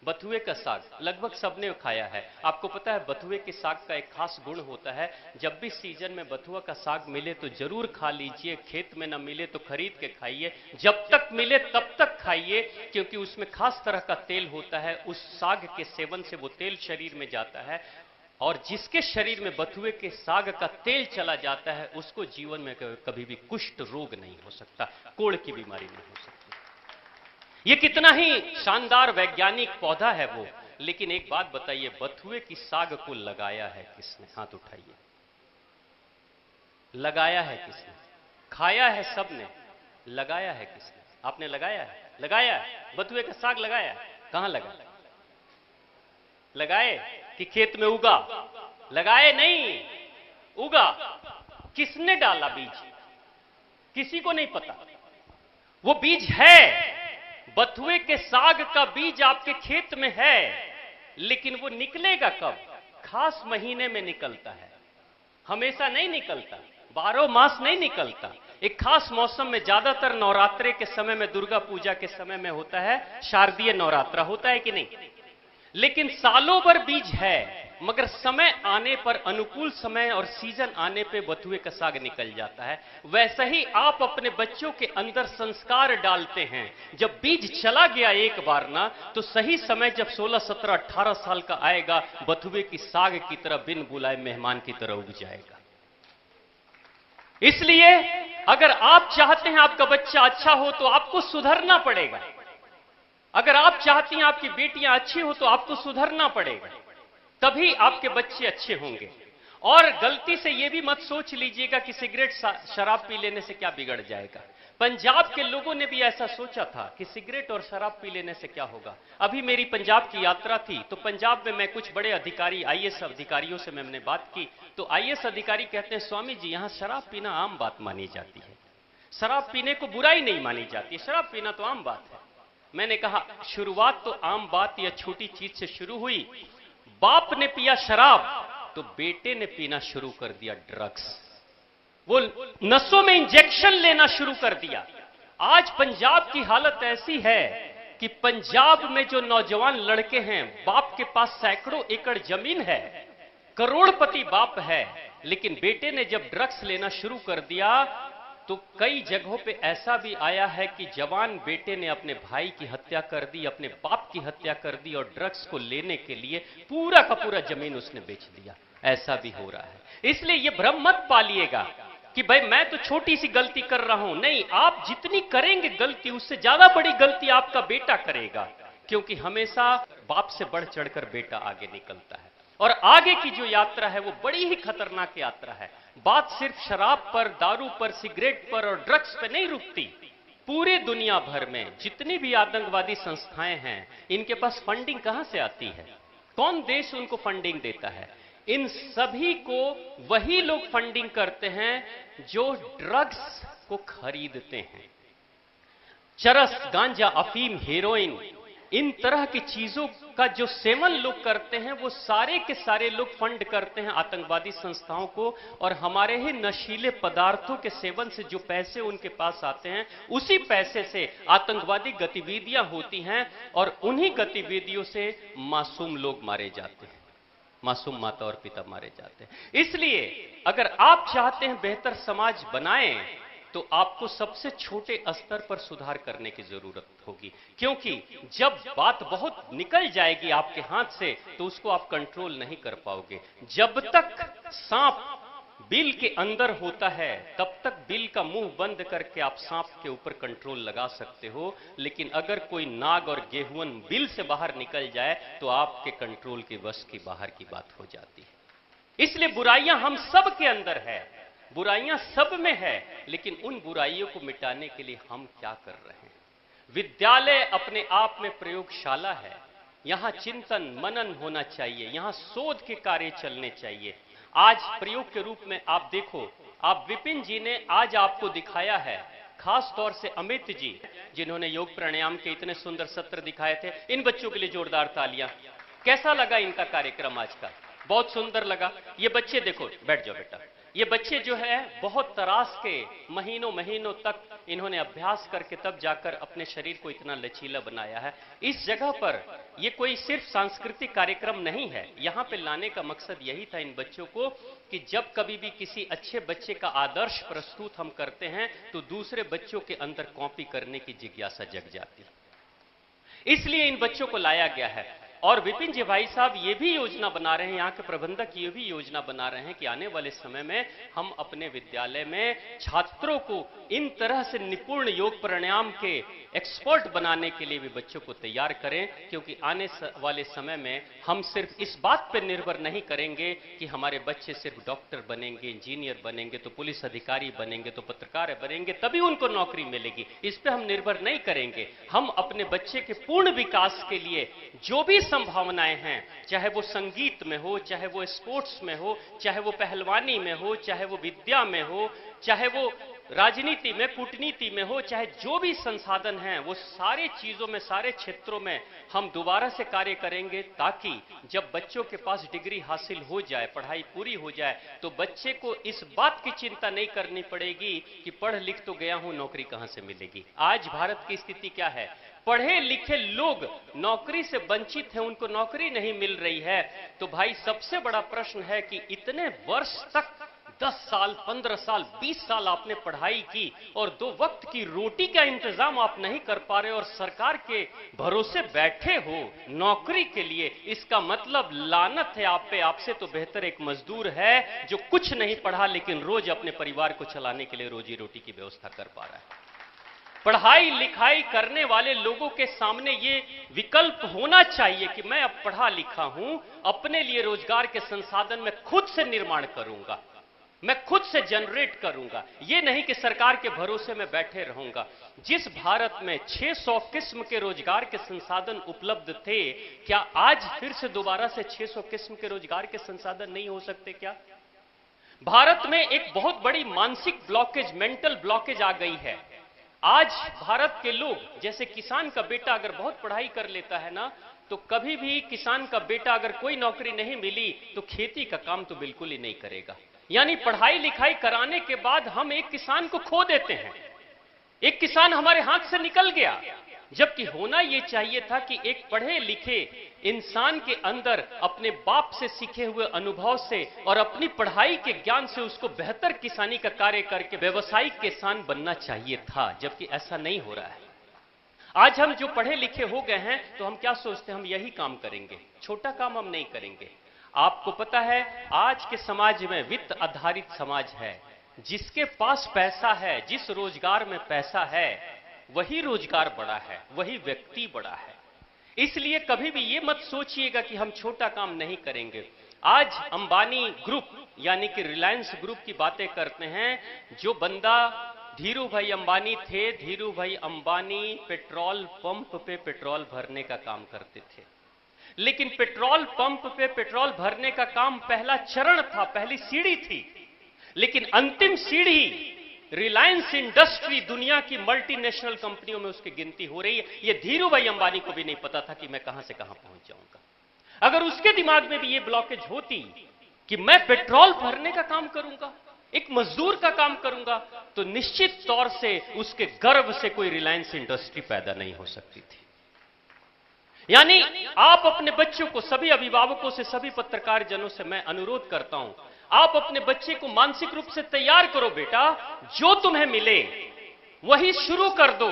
बथुए का साग लगभग सबने खाया है। आपको पता है बथुए के साग का एक खास गुण होता है, जब भी सीजन में बथुआ का साग मिले तो जरूर खा लीजिए, खेत में ना मिले तो खरीद के खाइए, जब तक मिले तब तक खाइए, क्योंकि उसमें खास तरह का तेल होता है। उस साग के सेवन से वो तेल शरीर में जाता है, और जिसके शरीर में बथुए के साग का तेल चला जाता है, उसको जीवन में कभी भी कुष्ठ रोग नहीं हो सकता, कोढ़ की बीमारी नहीं हो सकती। ये कितना ही शानदार वैज्ञानिक पौधा है वो। लेकिन एक बात बताइए, बथुए की साग को लगाया है किसने? हाथ उठाइए। लगाया है किसने? खाया है सबने, लगाया है किसने? आपने लगाया है? लगाया है बथुए का साग, लगाया है? कहां लगा? लगाए कि खेत में उगा? लगाए नहीं, उगा। किसने डाला बीज? किसी को नहीं पता। वो बीज है, बथुए के साग का बीज आपके खेत में है, लेकिन वो निकलेगा कब? खास महीने में निकलता है, हमेशा नहीं निकलता, 12 मास नहीं निकलता। एक खास मौसम में, ज्यादातर नवरात्रे के समय में, दुर्गा पूजा के समय में होता है, शारदीय नवरात्रा होता है कि नहीं? लेकिन सालों भर बीज है, मगर समय आने पर, अनुकूल समय और सीजन आने पे बथुए का साग निकल जाता है। वैसे ही आप अपने बच्चों के अंदर संस्कार डालते हैं। जब बीज चला गया एक बार ना, तो सही समय जब 16, 17, 18 साल का आएगा, बथुए की साग की तरह बिन बुलाए मेहमान की तरह उग जाएगा। इसलिए अगर आप चाहते हैं आपका बच्चा अच्छा हो, तो आपको सुधरना पड़ेगा। अगर आप चाहती हैं आपकी बेटियां अच्छी हो, तो आपको सुधरना पड़ेगा, तभी आपके बच्चे अच्छे होंगे। और गलती से यह भी मत सोच लीजिएगा कि सिगरेट शराब पी लेने से क्या बिगड़ जाएगा। पंजाब के लोगों ने भी ऐसा सोचा था कि सिगरेट और शराब पी लेने से क्या होगा। अभी मेरी पंजाब की यात्रा थी, तो पंजाब में मैं कुछ बड़े अधिकारी, आईएएस अधिकारियों से मैंने बात की, तो आईएएस अधिकारी कहते हैं, स्वामी जी यहां शराब पीना आम बात मानी जाती है, शराब पीने को बुराई नहीं मानी जाती, शराब पीना तो आम बात है। मैंने कहा शुरुआत तो आम बात या छोटी चीज से शुरू हुई। बाप ने पिया शराब तो बेटे ने पीना शुरू कर दिया ड्रग्स, वो नसों में इंजेक्शन लेना शुरू कर दिया। आज पंजाब की हालत ऐसी है कि पंजाब में जो नौजवान लड़के हैं, बाप के पास सैकड़ों एकड़ जमीन है, करोड़पति बाप है, लेकिन बेटे ने जब ड्रग्स लेना शुरू कर दिया तो कई जगहों पे ऐसा भी आया है कि जवान बेटे ने अपने भाई की हत्या कर दी, अपने बाप की हत्या कर दी और ड्रग्स को लेने के लिए पूरा का पूरा जमीन उसने बेच दिया। ऐसा भी हो रहा है। इसलिए ये भ्रम मत पालिएगा कि भाई मैं तो छोटी सी गलती कर रहा हूं। नहीं, आप जितनी करेंगे गलती, उससे ज्यादा बड़ी गलती आपका बेटा करेगा, क्योंकि हमेशा बाप से बढ़ चढ़कर बेटा आगे निकलता है। और आगे की जो यात्रा है वो बड़ी ही खतरनाक यात्रा है। बात सिर्फ शराब पर, दारू पर, सिगरेट पर और ड्रग्स पर नहीं रुकती। पूरे दुनिया भर में जितनी भी आतंकवादी संस्थाएं हैं, इनके पास फंडिंग कहां से आती है? कौन देश उनको फंडिंग देता है? इन सभी को वही लोग फंडिंग करते हैं जो ड्रग्स को खरीदते हैं। चरस, गांजा, अफीम, हेरोइन, इन तरह की चीजों का जो सेवन लोग करते हैं, वो सारे के सारे लोग फंड करते हैं आतंकवादी संस्थाओं को। और हमारे ही नशीले पदार्थों के सेवन से जो पैसे उनके पास आते हैं, उसी पैसे से आतंकवादी गतिविधियां होती हैं और उन्हीं गतिविधियों से मासूम लोग मारे जाते हैं, मासूम माता और पिता मारे जाते हैं। इसलिए अगर आप चाहते हैं बेहतर समाज बनाएं, तो आपको सबसे छोटे स्तर पर सुधार करने की जरूरत होगी, क्योंकि जब बात बहुत निकल जाएगी आपके हाथ से तो उसको आप कंट्रोल नहीं कर पाओगे। जब तक सांप बिल के अंदर होता है तब तक बिल का मुंह बंद करके आप सांप के ऊपर कंट्रोल लगा सकते हो, लेकिन अगर कोई नाग और गेहुअन बिल से बाहर निकल जाए तो आपके कंट्रोल के वश की बाहर की बात हो जाती है। इसलिए बुराइयां हम सब के अंदर है, बुराइयां सब में है, लेकिन उन बुराइयों को मिटाने के लिए हम क्या कर रहे हैं? विद्यालय अपने आप में प्रयोगशाला है। यहां चिंतन मनन होना चाहिए, यहां शोध के कार्य चलने चाहिए। आज प्रयोग के रूप में आप देखो, आप विपिन जी ने आज आपको दिखाया है, खास तौर से अमित जी जिन्होंने योग प्राणायाम के इतने सुंदर सत्र दिखाए थे। इन बच्चों के लिए जोरदार तालियां। कैसा लगा इनका कार्यक्रम आज का? बहुत सुंदर लगा। ये बच्चे देखो, बैठ जाओ बेटा। ये बच्चे जो है बहुत तरास के महीनों महीनों तक इन्होंने अभ्यास करके तब जाकर अपने शरीर को इतना लचीला बनाया है। इस जगह पर ये कोई सिर्फ सांस्कृतिक कार्यक्रम नहीं है, यहां पे लाने का मकसद यही था इन बच्चों को कि जब कभी भी किसी अच्छे बच्चे का आदर्श प्रस्तुत हम करते हैं तो दूसरे बच्चों के अंदर कॉपी करने की जिज्ञासा जग जाती है। इसलिए इन बच्चों को लाया गया है। और विपिन जी भाई साहब ये भी योजना बना रहे हैं, यहाँ के प्रबंधक ये भी योजना बना रहे हैं कि आने वाले समय में हम अपने विद्यालय में छात्रों को इन तरह से निपुण योग प्राणायाम के एक्सपर्ट बनाने के लिए भी बच्चों को तैयार करें, क्योंकि आने वाले समय में हम सिर्फ इस बात पर निर्भर नहीं करेंगे कि हमारे बच्चे सिर्फ डॉक्टर बनेंगे, इंजीनियर बनेंगे, तो पुलिस अधिकारी बनेंगे, तो पत्रकार बनेंगे, तभी उनको नौकरी मिलेगी। इस पर हम निर्भर नहीं करेंगे। हम अपने बच्चे के पूर्ण विकास के लिए जो भी संभावनाएं हैं, चाहे वो संगीत में हो, चाहे वो स्पोर्ट्स में हो, चाहे वो पहलवानी में हो, चाहे वो विद्या में हो, चाहे वो राजनीति में, कूटनीति में हो, चाहे जो भी संसाधन हैं, वो सारे चीजों में, सारे क्षेत्रों में हम दोबारा से कार्य करेंगे, ताकि जब बच्चों के पास डिग्री हासिल हो जाए, पढ़ाई पूरी हो जाए, तो बच्चे को इस बात की चिंता नहीं करनी पड़ेगी कि पढ़ लिख तो गया हूं, नौकरी कहां से मिलेगी। आज भारत की स्थिति क्या है? पढ़े लिखे लोग नौकरी से वंचित हैं, उनको नौकरी नहीं मिल रही है। तो भाई सबसे बड़ा प्रश्न है कि इतने वर्ष तक 10 साल, 15 साल, 20 साल आपने पढ़ाई की और 2 वक्त की रोटी का इंतजाम आप नहीं कर पा रहे और सरकार के भरोसे बैठे हो नौकरी के लिए। इसका मतलब लानत है आप पे। आपसे तो बेहतर एक मजदूर है जो कुछ नहीं पढ़ा लेकिन रोज अपने परिवार को चलाने के लिए रोजी रोटी की व्यवस्था कर पा रहा है। पढ़ाई लिखाई करने वाले लोगों के सामने ये विकल्प होना चाहिए कि मैं अब पढ़ा लिखा हूं, अपने लिए रोजगार के संसाधन में खुद से निर्माण करूंगा, मैं खुद से जनरेट करूंगा, ये नहीं कि सरकार के भरोसे में बैठे रहूंगा। जिस भारत में 600 किस्म के रोजगार के संसाधन उपलब्ध थे, क्या आज फिर से दोबारा से 600 किस्म के रोजगार के संसाधन नहीं हो सकते क्या? भारत में एक बहुत बड़ी मानसिक ब्लॉकेज, मेंटल ब्लॉकेज आ गई है। आज भारत के लोग, जैसे किसान का बेटा अगर बहुत पढ़ाई कर लेता है ना, तो कभी भी किसान का बेटा अगर कोई नौकरी नहीं मिली तो खेती का काम तो बिल्कुल ही नहीं करेगा। यानी पढ़ाई लिखाई कराने के बाद हम एक किसान को खो देते हैं। एक किसान हमारे हाथ से निकल गया। जबकि होना यह चाहिए था कि एक पढ़े लिखे इंसान के अंदर अपने बाप से सीखे हुए अनुभव से और अपनी पढ़ाई के ज्ञान से उसको बेहतर किसानी का कार्य करके व्यवसायिक किसान बनना चाहिए था, जबकि ऐसा नहीं हो रहा है। आज हम जो पढ़े लिखे हो गए हैं तो हम क्या सोचते हैं, हम यही काम करेंगे, छोटा काम हम नहीं करेंगे। आपको पता है आज के समाज में वित्त आधारित समाज है, जिसके पास पैसा है, जिस रोजगार में पैसा है वही रोजगार बड़ा है, वही व्यक्ति बड़ा है। इसलिए कभी भी ये मत सोचिएगा कि हम छोटा काम नहीं करेंगे। आज अंबानी ग्रुप यानी कि रिलायंस ग्रुप की बातें करते हैं। जो बंदा धीरू भाई अंबानी थे, धीरू भाई अंबानी पेट्रोल पंप पे पेट्रोल भरने का काम करते थे, लेकिन पेट्रोल पंप पे पेट्रोल भरने का काम पहला चरण था, पहली सीढ़ी थी, लेकिन अंतिम सीढ़ी रिलायंस इंडस्ट्री दुनिया की मल्टीनेशनल कंपनियों में उसकी गिनती हो रही है। यह धीरू भाई अंबानी को भी नहीं पता था कि मैं कहां से कहां पहुंच जाऊंगा। अगर उसके दिमाग में भी यह ब्लॉकेज होती कि मैं पेट्रोल भरने का काम करूंगा, एक मजदूर का काम करूंगा, तो निश्चित तौर से उसके गर्व से कोई रिलायंस इंडस्ट्री पैदा नहीं हो सकती थी। यानी आप अपने बच्चों को, सभी अभिभावकों से, सभी पत्रकार जनों से मैं अनुरोध करता हूं, आप अपने बच्चे को मानसिक रूप से तैयार करो। बेटा, जो तुम्हें मिले वही शुरू कर दो।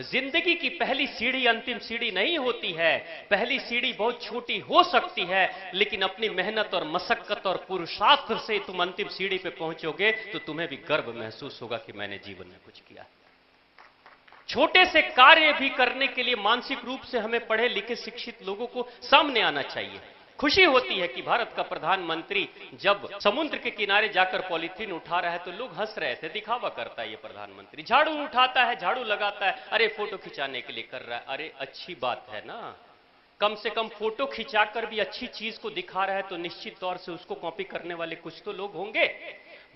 जिंदगी की पहली सीढ़ी अंतिम सीढ़ी नहीं होती है। पहली सीढ़ी बहुत छोटी हो सकती है, लेकिन अपनी मेहनत और मशक्कत और पुरुषार्थ से तुम अंतिम सीढ़ी पे पहुंचोगे तो तुम्हें भी गर्व महसूस होगा कि मैंने जीवन में कुछ किया। छोटे से कार्य भी करने के लिए मानसिक रूप से हमें पढ़े लिखे शिक्षित लोगों को सामने आना चाहिए। खुशी होती है कि भारत का प्रधानमंत्री जब समुद्र के किनारे जाकर पॉलीथीन उठा रहा है तो लोग हंस रहे थे, दिखावा करता है ये प्रधानमंत्री। झाड़ू उठाता है, झाड़ू लगाता है, अरे फोटो खिंचाने के लिए कर रहा है। अरे अच्छी बात है ना, कम से कम फोटो खिंचाकर भी अच्छी चीज को दिखा रहा है तो निश्चित तौर से उसको कॉपी करने वाले कुछ तो लोग होंगे।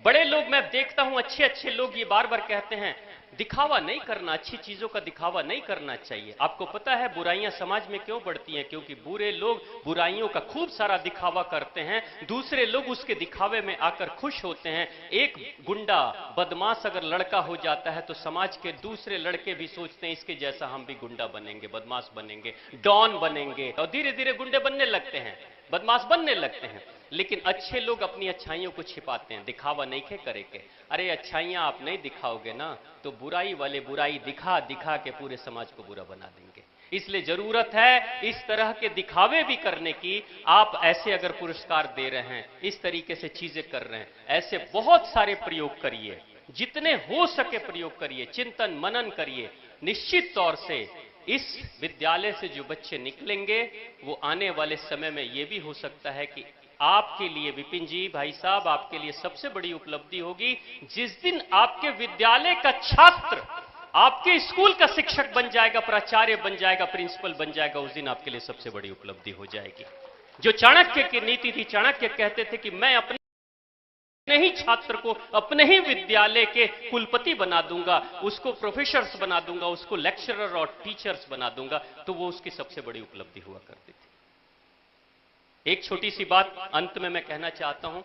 बड़े लोग मैं देखता हूं, अच्छे अच्छे लोग ये बार बार कहते हैं दिखावा नहीं करना, अच्छी चीजों का दिखावा नहीं करना चाहिए। आपको पता है बुराइयां समाज में क्यों बढ़ती हैं? क्योंकि बुरे लोग बुराइयों का खूब सारा दिखावा करते हैं, दूसरे लोग उसके दिखावे में आकर खुश होते हैं। एक गुंडा बदमाश अगर लड़का हो जाता है तो समाज के दूसरे लड़के भी सोचते हैं इसके जैसा हम भी गुंडा बनेंगे, बदमाश बनेंगे, डॉन बनेंगे, और धीरे धीरे गुंडे बनने लगते हैं, बदमाश बनने लगते हैं। लेकिन अच्छे लोग अपनी अच्छाइयों को छिपाते हैं, दिखावा नहीं करेंगे। अरे अच्छाइयां आप नहीं दिखाओगे ना तो बुराई वाले बुराई दिखा दिखा के पूरे समाज को बुरा बना देंगे। इसलिए जरूरत है इस तरह के दिखावे भी करने की। आप ऐसे अगर पुरस्कार दे रहे हैं, इस तरीके से चीजें कर रहे हैं, ऐसे बहुत सारे प्रयोग करिए, जितने हो सके प्रयोग करिए, चिंतन मनन करिए। निश्चित तौर से इस विद्यालय से जो बच्चे निकलेंगे वो आने वाले समय में यह भी हो सकता है कि आपके लिए, विपिन जी भाई साहब, आपके लिए सबसे बड़ी उपलब्धि होगी जिस दिन आपके विद्यालय का छात्र आपके स्कूल का शिक्षक बन जाएगा, प्राचार्य बन जाएगा, प्रिंसिपल बन जाएगा। उस दिन आपके लिए सबसे बड़ी उपलब्धि हो जाएगी। जो चाणक्य की नीति थी, चाणक्य कहते थे कि मैं अपने ही छात्र को अपने ही विद्यालय के कुलपति बना दूंगा, उसको प्रोफेसर्स बना दूंगा, उसको लेक्चरर और टीचर्स बना दूंगा, तो वो उसकी सबसे बड़ी उपलब्धि हुआ करती थी। एक छोटी सी बात अंत में मैं कहना चाहता हूं।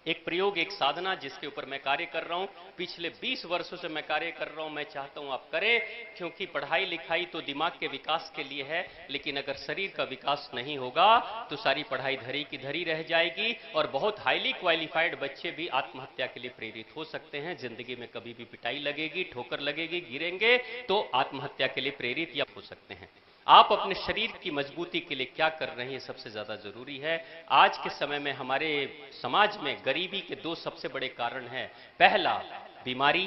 एक प्रयोग, एक साधना जिसके ऊपर मैं कार्य कर रहा हूं, पिछले 20 वर्षों से मैं कार्य कर रहा हूं, मैं चाहता हूं आप करें, क्योंकि पढ़ाई लिखाई तो दिमाग के विकास के लिए है, लेकिन अगर शरीर का विकास नहीं होगा तो सारी पढ़ाई धरी की धरी रह जाएगी और बहुत हाईली क्वालिफाइड बच्चे भी आत्महत्या के लिए प्रेरित हो सकते हैं। जिंदगी में कभी भी पिटाई लगेगी, ठोकर लगेगी, गिरेंगे तो आत्महत्या के लिए प्रेरित या हो सकते हैं। आप अपने शरीर की मजबूती के लिए क्या कर रहे हैं, सबसे ज्यादा जरूरी है। आज के समय में हमारे समाज में गरीबी के दो सबसे बड़े कारण हैं। पहला, बीमारी।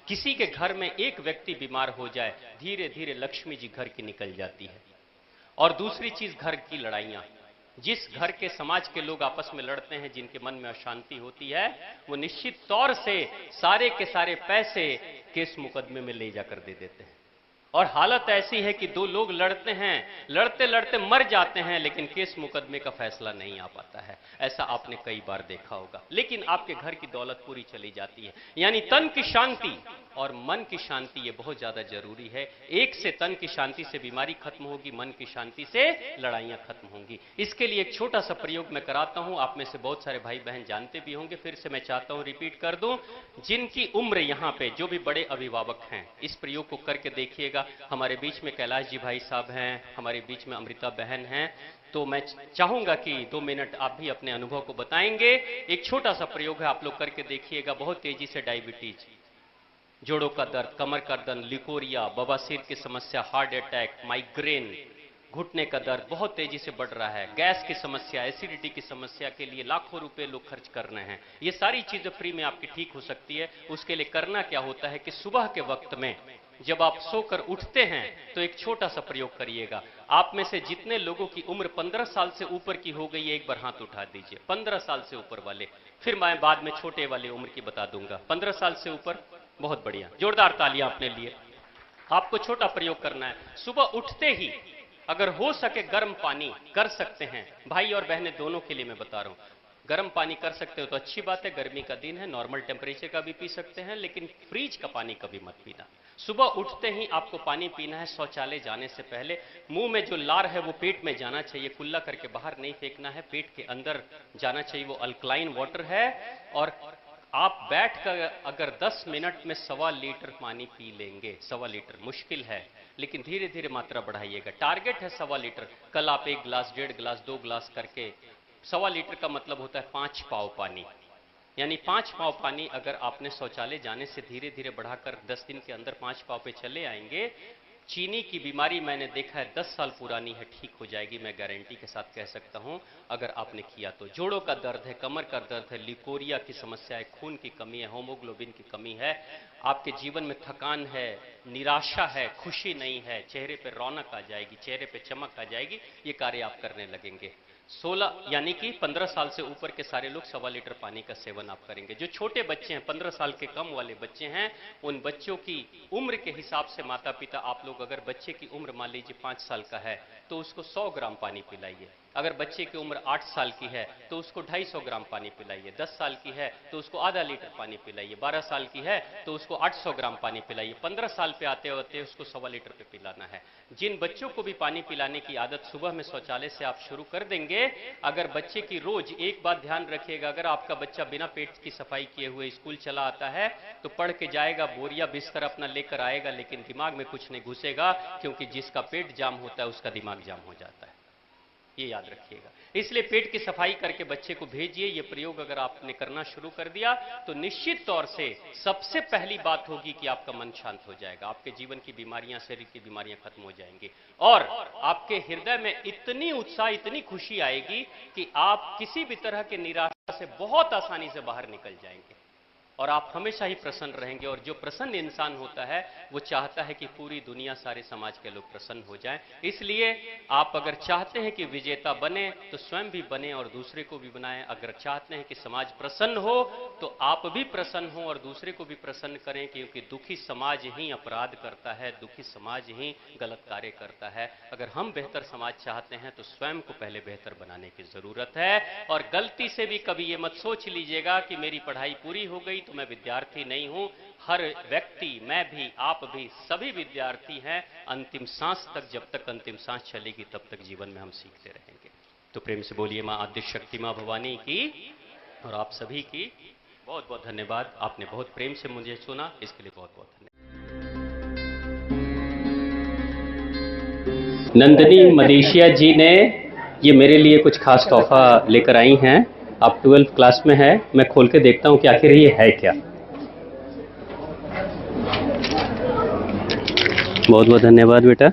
किसी के घर में एक व्यक्ति बीमार हो जाए, धीरे धीरे लक्ष्मी जी घर की निकल जाती है। और दूसरी चीज, घर की लड़ाइयां। जिस घर के समाज के लोग आपस में लड़ते हैं, जिनके मन में अशांति होती है, वो निश्चित तौर से सारे के सारे पैसे केस मुकदमे में ले जाकर दे देते हैं। और हालत ऐसी है कि दो लोग लड़ते हैं, लड़ते लड़ते मर जाते हैं, लेकिन केस मुकदमे का फैसला नहीं आ पाता है। ऐसा आपने कई बार देखा होगा। लेकिन आपके घर की दौलत पूरी चली जाती है। यानी तन की शांति और मन की शांति ये बहुत ज्यादा जरूरी है। एक से तन की शांति से बीमारी खत्म होगी, मन की शांति से लड़ाइयां खत्म होंगी। इसके लिए एक छोटा सा प्रयोग मैं कराता हूं, आप में से बहुत सारे भाई बहन जानते भी होंगे, फिर से मैं चाहता हूं रिपीट कर दूं। जिनकी उम्र यहां पे, जो भी बड़े अभिभावक हैं, इस प्रयोग को करके देखिएगा। हमारे बीच में कैलाश जी भाई साहब हैं, हमारे बीच में अमृता बहन हैं, तो मैं चाहूंगा कि 2 मिनट आप भी अपने अनुभव को बताएंगे। एक छोटा सा प्रयोग है, आप लोग करके देखिएगा। बहुत तेजी से डायबिटीज, जोड़ों का दर्द, कमर का दर्द, लिकोरिया, बवासीर की समस्या, हार्ट अटैक, माइग्रेन, घुटने का दर्द बहुत तेजी से बढ़ रहा है, गैस की समस्या, एसिडिटी की समस्या के लिए लाखों रुपए लोग खर्च कर रहे हैं। ये सारी चीजें फ्री में आपकी ठीक हो सकती है। उसके लिए करना क्या होता है कि सुबह के वक्त में जब आप सोकर उठते हैं तो एक छोटा सा प्रयोग करिएगा। आप में से जितने लोगों की उम्र 15 साल से ऊपर की हो गई है, एक बार हाथ उठा दीजिए। 15 साल से ऊपर वाले, फिर मैं बाद में छोटे वाले उम्र की बता दूंगा। 15 साल से ऊपर, बहुत बढ़िया, जोरदार तालियां अपने लिए। आपको छोटा प्रयोग करना है। सुबह उठते ही अगर हो सके गर्म पानी कर सकते हैं, भाई और बहनें दोनों के लिए मैं बता रहा हूं। गर्म पानी कर सकते हो तो अच्छी बात है, गर्मी का दिन है, नॉर्मल टेम्परेचर का भी पी सकते हैं, लेकिन फ्रिज का पानी कभी मत पीना। सुबह उठते ही आपको पानी पीना है। शौचालय जाने से पहले मुंह में जो लार है वो पेट में जाना चाहिए, कुल्ला करके बाहर नहीं फेंकना है, पेट के अंदर जाना चाहिए। वो अल्कलाइन वाटर है। और आप बैठकर अगर 10 मिनट में 1.25 लीटर पानी पी लेंगे, 1.25 लीटर मुश्किल है, लेकिन धीरे धीरे मात्रा बढ़ाइएगा। टारगेट है 1.25 लीटर। कल आप 1 गिलास, 1.5 गिलास, 2 गिलास करके, 1.25 लीटर का मतलब होता है 5 पाव पानी, यानी 5 पाव पानी अगर आपने शौचालय जाने से धीरे धीरे बढ़ाकर 10 दिन के अंदर 5 पाव पे चले आएंगे। चीनी की बीमारी मैंने देखा है 10 साल पुरानी है, ठीक हो जाएगी, मैं गारंटी के साथ कह सकता हूं अगर आपने किया तो। जोड़ों का दर्द है, कमर का दर्द है, लिकोरिया की समस्या है, खून की कमी है, होमोग्लोबिन की कमी है, आपके जीवन में थकान है, निराशा है, खुशी नहीं है, चेहरे पे रौनक आ जाएगी, चेहरे पे चमक आ जाएगी, ये कार्य आप करने लगेंगे। 16 यानी कि 15 साल से ऊपर के सारे लोग 1.25 लीटर पानी का सेवन आप करेंगे। जो छोटे बच्चे हैं, 15 साल के कम वाले बच्चे हैं, उन बच्चों की उम्र के हिसाब से माता पिता आप लोग, अगर बच्चे की उम्र मान लीजिए 5 साल का है तो उसको 100 ग्राम पानी पिलाइए। अगर बच्चे की उम्र 8 साल की है तो उसको 250 ग्राम पानी पिलाइए। 10 साल की है तो उसको आधा लीटर पानी पिलाइए। 12 साल की है तो उसको 800 ग्राम पानी पिलाइए। 15 साल पे आते होते उसको 1.25 लीटर पे पिलाना है। जिन बच्चों को भी पानी पिलाने की आदत सुबह में शौचालय से आप शुरू कर देंगे, अगर बच्चे की रोज, एक बात ध्यान रखिएगा, अगर आपका बच्चा बिना पेट की सफाई किए हुए स्कूल चला आता है तो पढ़ के जाएगा, बोरिया बिस्तर अपना लेकर आएगा, लेकिन दिमाग में कुछ नहीं घुसेगा, क्योंकि जिसका पेट जाम होता है उसका दिमाग जाम हो जाता है। ये याद रखिएगा। इसलिए पेट की सफाई करके बच्चे को भेजिए। ये प्रयोग अगर आपने करना शुरू कर दिया तो निश्चित तौर से सबसे पहली बात होगी कि आपका मन शांत हो जाएगा, आपके जीवन की बीमारियां, शरीर की बीमारियां खत्म हो जाएंगी, और आपके हृदय में इतनी उत्साह, इतनी खुशी आएगी कि आप किसी भी तरह की निराशा से बहुत आसानी से बाहर निकल जाएंगे और आप हमेशा ही प्रसन्न रहेंगे। और जो प्रसन्न इंसान होता है वो चाहता है कि पूरी दुनिया, सारे समाज के लोग प्रसन्न हो जाएं। इसलिए आप अगर चाहते हैं कि विजेता बने तो स्वयं भी बने और दूसरे को भी बनाएं। अगर चाहते हैं कि समाज प्रसन्न हो तो आप भी प्रसन्न हो और दूसरे को भी प्रसन्न करें, क्योंकि दुखी समाज ही अपराध करता है, दुखी समाज ही गलत कार्य करता है। अगर हम बेहतर समाज चाहते हैं तो स्वयं को पहले बेहतर बनाने की जरूरत है। और गलती से भी कभी ये मत सोच लीजिएगा कि मेरी पढ़ाई पूरी हो गई तो मैं विद्यार्थी नहीं हूं। हर व्यक्ति, मैं भी, आप भी, सभी विद्यार्थी हैं। अंतिम सांस तक, जब तक अंतिम सांस चलेगी तब तक जीवन में हम सीखते रहेंगे। तो प्रेम से बोलिए मां आद्य शक्ति, मां भवानी की। और आप सभी की बहुत बहुत धन्यवाद। आपने बहुत प्रेम से मुझे सुना, इसके लिए बहुत बहुत धन्यवाद। नंदिनी मदेशिया जी ने ये मेरे लिए कुछ खास तोहफा लेकर आई हैं। आप 12th क्लास में है, मैं खोल के देखता हूं कि आखिर ये है क्या। बहुत बहुत धन्यवाद बेटा।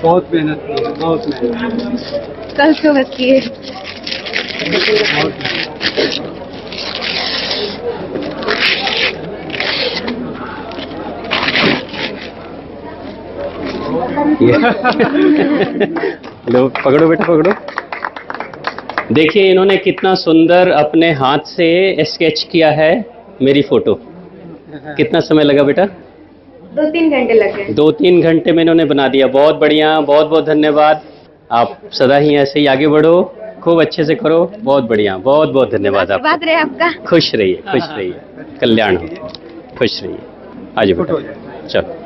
बहुत मेहनत की है, बहुत मेहनत। कल सुबह की है। लो पकड़ो बेटा, पकड़ो। देखिए इन्होंने कितना सुंदर अपने हाथ से स्केच किया है मेरी फोटो। कितना समय लगा बेटा? 2-3 घंटे लगे। 2-3 घंटे में इन्होंने बना दिया। बहुत बढ़िया, बहुत बहुत धन्यवाद। आप सदा ही ऐसे ही आगे बढ़ो, खूब अच्छे से करो। बहुत बढ़िया, बहुत बहुत धन्यवाद आपका। आशीर्वाद रहे आपका। खुश रहिए, खुश रहिए, कल्याण हो, खुश रहिए। आज बेटा चलो।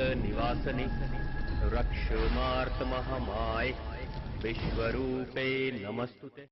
निवासने रक्षमार्तमहमाय विश्वरूपे नमस्तुते।